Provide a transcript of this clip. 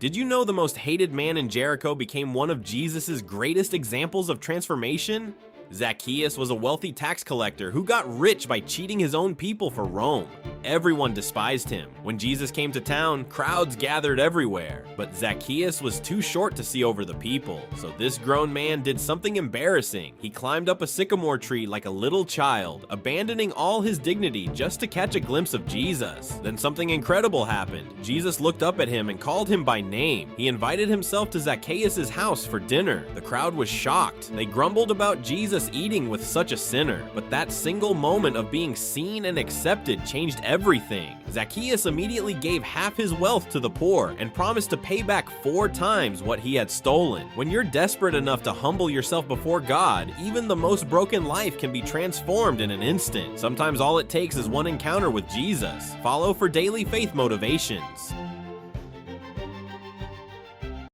Did you know the most hated man in Jericho became one of Jesus' greatest examples of transformation? Zacchaeus was a wealthy tax collector who got rich by cheating his own people for Rome. Everyone despised him. When Jesus came to town, crowds gathered everywhere. But Zacchaeus was too short to see over the people, so this grown man did something embarrassing. He climbed up a sycamore tree like a little child, abandoning all his dignity just to catch a glimpse of Jesus. Then something incredible happened. Jesus looked up at him and called him by name. He invited himself to Zacchaeus' house for dinner. The crowd was shocked. They grumbled about Jesus eating with such a sinner, but that single moment of being seen and accepted changed everything. Zacchaeus immediately gave half his wealth to the poor and promised to pay back 4 times what he had stolen. When you're desperate enough to humble yourself before God, even the most broken life can be transformed in an instant. Sometimes all it takes is one encounter with Jesus. Follow for daily faith motivations.